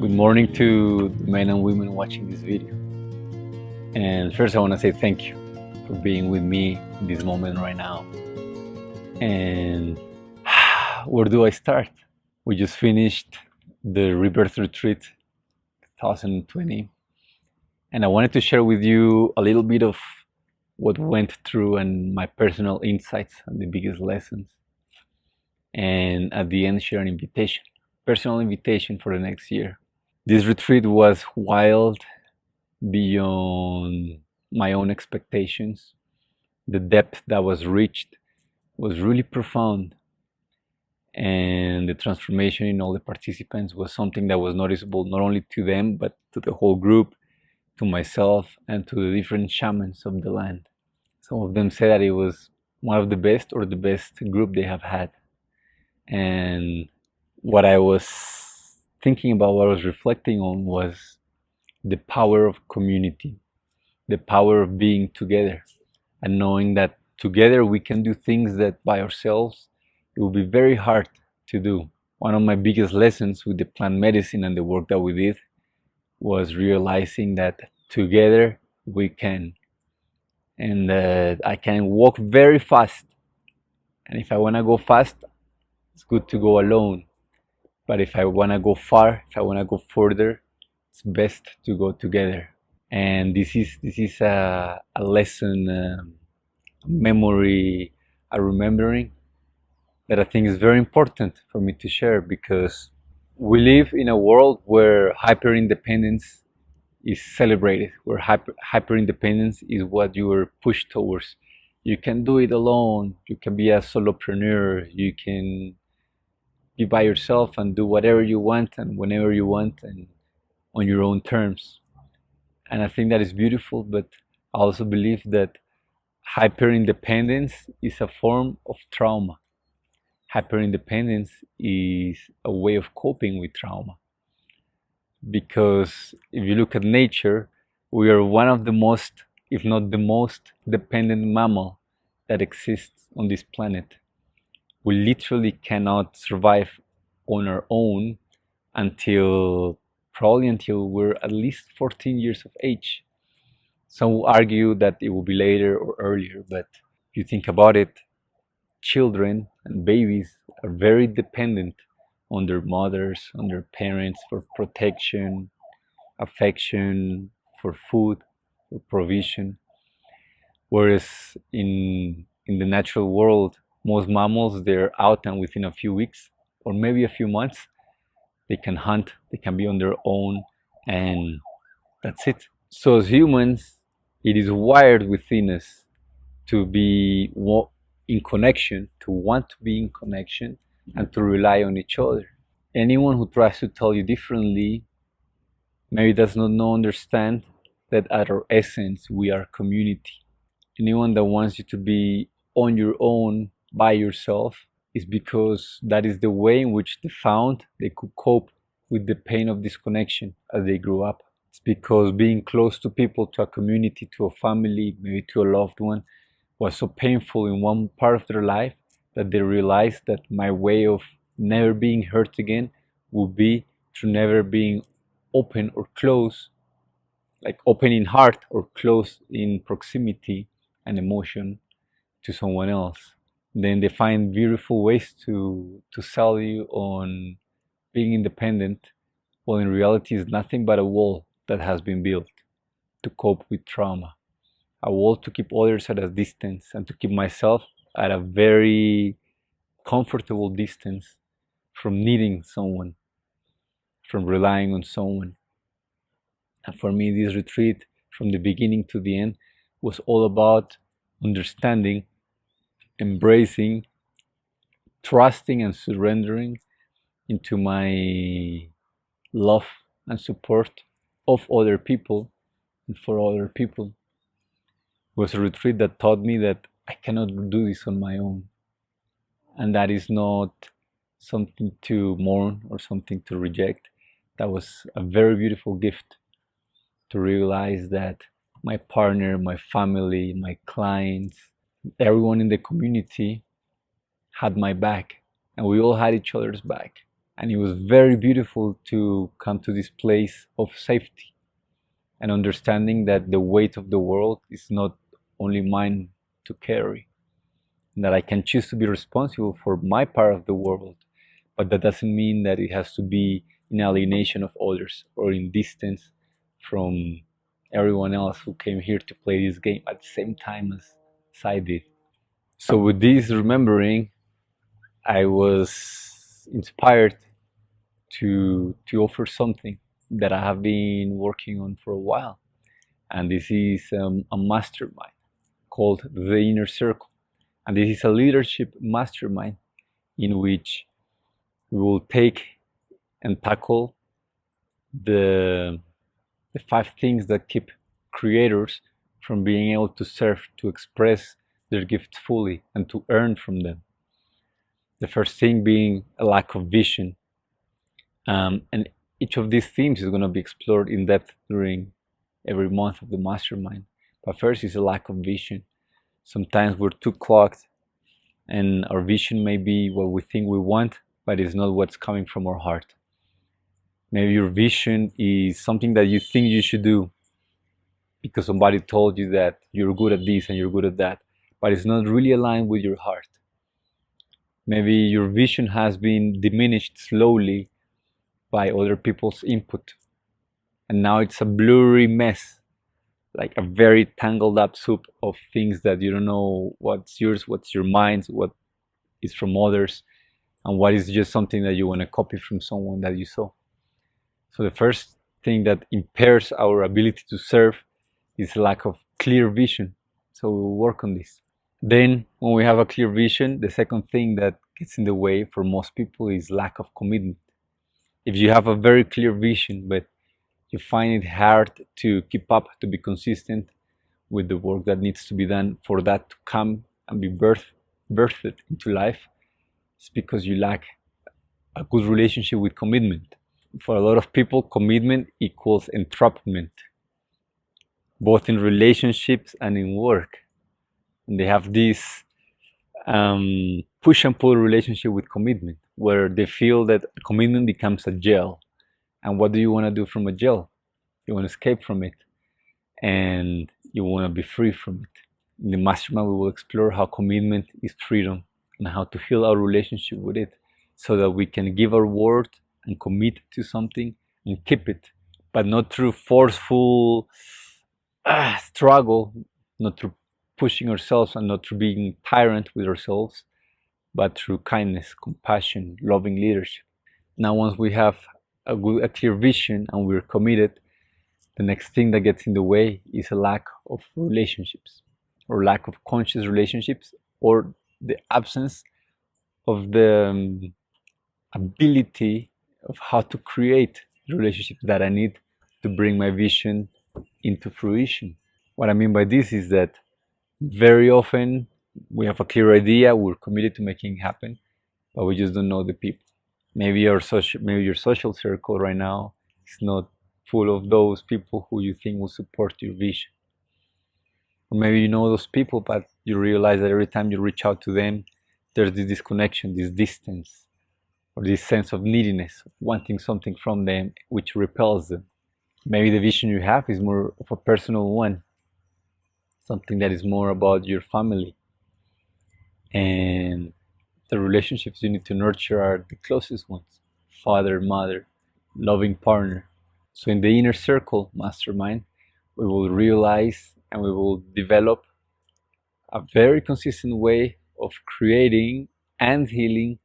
Good morning to the men and women watching this video. And first, I want to say thank you for being with me in this moment right now. And where do I start? We just finished the Rebirth Retreat 2020, and I wanted to share with you a little bit of what went through and my personal insights and the biggest lessons. And at the end, share an invitation, personal invitation for the next year. This retreat was wild, beyond my own expectations. The depth that was reached was really profound, and the transformation in all the participants was something that was noticeable not only to them but to the whole group, to myself, and to the different shamans of the land. Some of them said that it was one of the best or the best group they have had. And what I was thinking about, what I was reflecting on, was the power of community, the power of being together, and knowing that together we can do things that by ourselves it will be very hard to do. One of my biggest lessons with the plant medicine and the work that we did was realizing that together we can, and that I can walk very fast, and if I want to go fast, it's good to go alone. But if I want to go far, if I want to go further, it's best to go together. And this is a lesson, a memory, a remembering that I think is very important for me to share, because we live in a world where hyper independence is celebrated, where hyper independence is what you are pushed towards. You can do it alone, you can be a solopreneur, you can be by yourself and do whatever you want and whenever you want and on your own terms. And I think that is beautiful, but I also believe that hyper-independence is a form of trauma. Hyper-independence is a way of coping with trauma. Because if you look at nature, we are one of the most, if not the most, dependent mammal that exists on this planet. We literally cannot survive on our own probably until we're at least 14 years of age. Some will argue that it will be later or earlier, but if you think about it, children and babies are very dependent on their mothers, on their parents for protection, affection, for food, for provision. Whereas in the natural world, most mammals, they're out, and within a few weeks or maybe a few months, they can hunt, they can be on their own, and that's it. So as humans, it is wired within us to be in connection, to want to be in connection, and to rely on each other. Anyone who tries to tell you differently maybe does not understand that at our essence we are community. Anyone that wants you to be on your own by yourself is because that is the way in which they could cope with the pain of disconnection as they grew up. It's because being close to people, to a community, to a family, maybe to a loved one, was so painful in one part of their life that they realized that my way of never being hurt again would be through never being open or close, like open in heart or close in proximity and emotion to someone else. Then they find beautiful ways to sell you on being independent, while in reality is nothing but a wall that has been built to cope with trauma. A wall to keep others at a distance and to keep myself at a very comfortable distance from needing someone, from relying on someone. And for me, this retreat, from the beginning to the end, was all about understanding, embracing, trusting, and surrendering into my love and support of other people and for other people. It was a retreat that taught me that I cannot do this on my own, and that is not something to mourn or something to reject. That was a very beautiful gift, to realize that my partner, my family, my clients, everyone in the community had my back, and we all had each other's back. And it was very beautiful to come to this place of safety and understanding that the weight of the world is not only mine to carry, and that I can choose to be responsible for my part of the world, but that doesn't mean that it has to be in alienation of others or in distance from everyone else who came here to play this game at the same time as I did. So with this remembering, I was inspired to offer something that I have been working on for a while, and this is a mastermind called the Inner Circle, and this is a leadership mastermind in which we will take and tackle the the 5 things that keep creators from being able to serve, to express their gifts fully, and to earn from them. The first thing being a lack of vision. And each of these themes is going to be explored in depth during every month of the mastermind. But first is a lack of vision. Sometimes we're too clogged, and our vision may be what we think we want, but it's not what's coming from our heart. Maybe your vision is something that you think you should do because somebody told you that you're good at this and you're good at that, but it's not really aligned with your heart. Maybe your vision has been diminished slowly by other people's input, and now it's a blurry mess, like a very tangled up soup of things that you don't know what's yours, what's your mind's, what is from others, and what is just something that you want to copy from someone that you saw. So the first thing that impairs our ability to serve is lack of clear vision. So we'll work on this. Then when we have a clear vision, the second thing that gets in the way for most people is lack of commitment. If you have a very clear vision, but you find it hard to keep up, to be consistent with the work that needs to be done for that to come and be birthed into life, it's because you lack a good relationship with commitment. For a lot of people, commitment equals entrapment, both in relationships and in work. And they have this push and pull relationship with commitment, where they feel that commitment becomes a jail. And what do you want to do from a jail? You want to escape from it, and you want to be free from it. In the mastermind, we will explore how commitment is freedom and how to heal our relationship with it, so that we can give our word and commit to something and keep it, but not through forceful struggle, not through pushing ourselves, and not through being tyrant with ourselves, but through kindness, compassion, loving leadership. Now, once we have a clear vision and we're committed, the next thing that gets in the way is a lack of relationships, or lack of conscious relationships, or the absence of the ability of how to create the relationships that I need to bring my vision into fruition. What I mean by this is that very often we have a clear idea, we're committed to making it happen, but we just don't know the people. Maybe your social circle right now is not full of those people who you think will support your vision. Or maybe you know those people, but you realize that every time you reach out to them, there's this disconnection, this distance, or this sense of neediness, of wanting something from them, which repels them. Maybe the vision you have is more of a personal one, something that is more about your family, and the relationships you need to nurture are the closest ones: father, mother, loving partner. So in the inner circle mastermind, we will realize and we will develop a very consistent way of creating and healing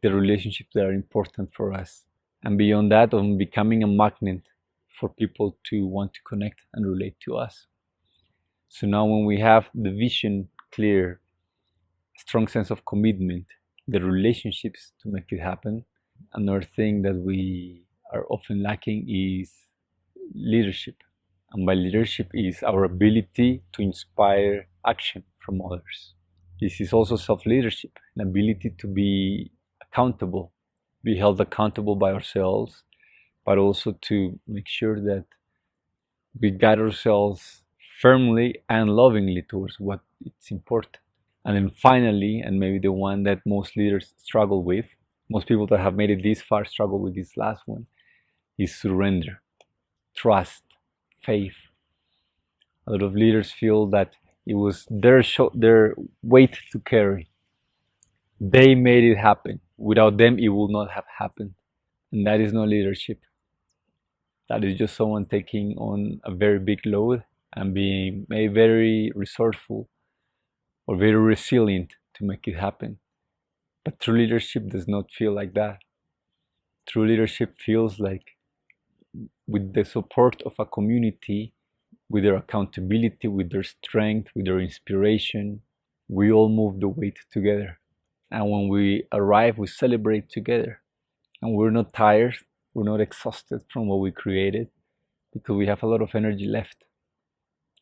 the relationships that are important for us. And beyond that, of becoming a magnet for people to want to connect and relate to us. So now when we have the vision clear, strong sense of commitment, the relationships to make it happen, another thing that we are often lacking is leadership. And by leadership is our ability to inspire action from others. This is also self-leadership, an ability to be accountable, be held accountable by ourselves, but also to make sure that we guide ourselves firmly and lovingly towards what is important. And then finally, and maybe the one that most leaders struggle with, most people that have made it this far struggle with this last one, is surrender, trust, faith. A lot of leaders feel that it was their weight to carry. They made it happen. Without them, it would not have happened. And that is not leadership. That is just someone taking on a very big load and being maybe very resourceful or very resilient to make it happen. But true leadership does not feel like that. True leadership feels like, with the support of a community, with their accountability, with their strength, with their inspiration, we all move the weight together. And when we arrive, we celebrate together. And we're not tired, we're not exhausted from what we created, because we have a lot of energy left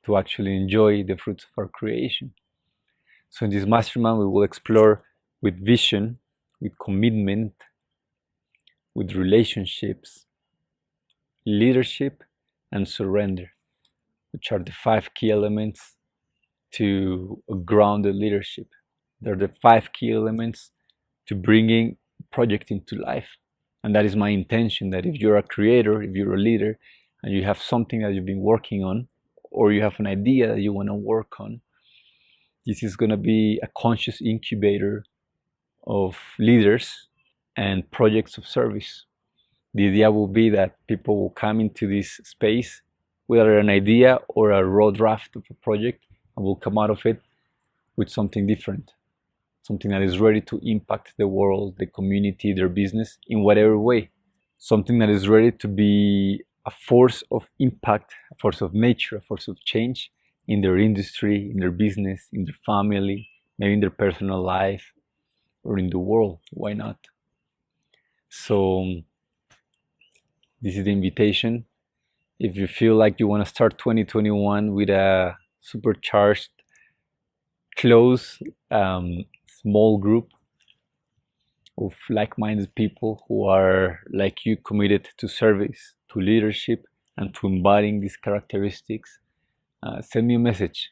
to actually enjoy the fruits of our creation. So in this mastermind, we will explore with vision, with commitment, with relationships, leadership, and surrender, which are the 5 key elements to a grounded leadership. They're the 5 key elements to bringing project into life. And that is my intention, that if you're a creator, if you're a leader, and you have something that you've been working on, or you have an idea that you want to work on, this is going to be a conscious incubator of leaders and projects of service. The idea will be that people will come into this space with either an idea or a raw draft of a project, and will come out of it with something different, something that is ready to impact the world, the community, their business in whatever way, something that is ready to be a force of impact, a force of nature, a force of change in their industry, in their business, in their family, maybe in their personal life, or in the world. Why not? So this is the invitation. If you feel like you want to start 2021 with a supercharged, close, small group of like-minded people who are like you, committed to service, to leadership, and to embodying these characteristics, send me a message.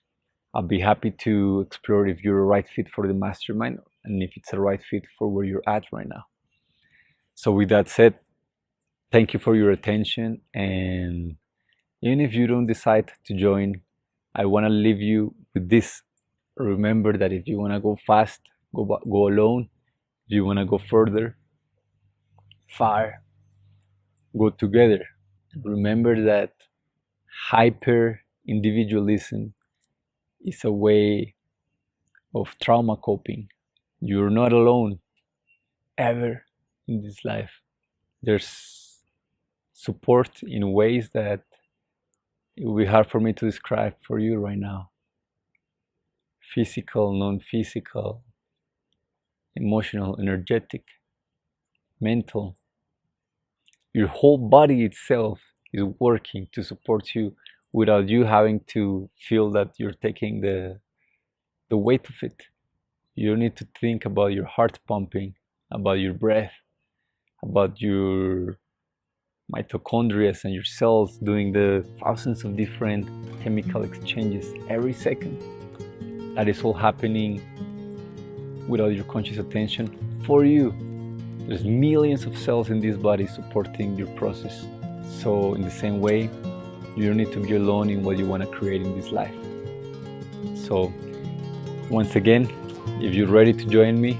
I'll be happy to explore if you're a right fit for the mastermind and if it's a right fit for where you're at right now. So with that said, thank you for your attention, and even if you don't decide to join, I want to leave you with this. Remember that if you want to go fast, go alone. If you want to go further, far, go together. Remember that hyper individualism is a way of trauma coping. You're not alone ever in this life. There's support in ways that it will be hard for me to describe for you right now. Physical, non-physical, emotional, energetic, mental. Your whole body itself is working to support you without you having to feel that you're taking the weight of it. You don't need to think about your heart pumping, about your breath, about your mitochondria and your cells doing the thousands of different chemical exchanges every second. That is all happening without your conscious attention for you. There's millions of cells in this body supporting your process. So in the same way, you don't need to be alone in what you want to create in this life. So once again, if you're ready to join me,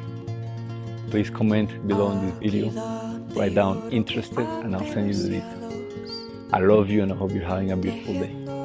please comment below in this video, write down interested, and I'll send you the details. I love you and I hope you're having a beautiful day.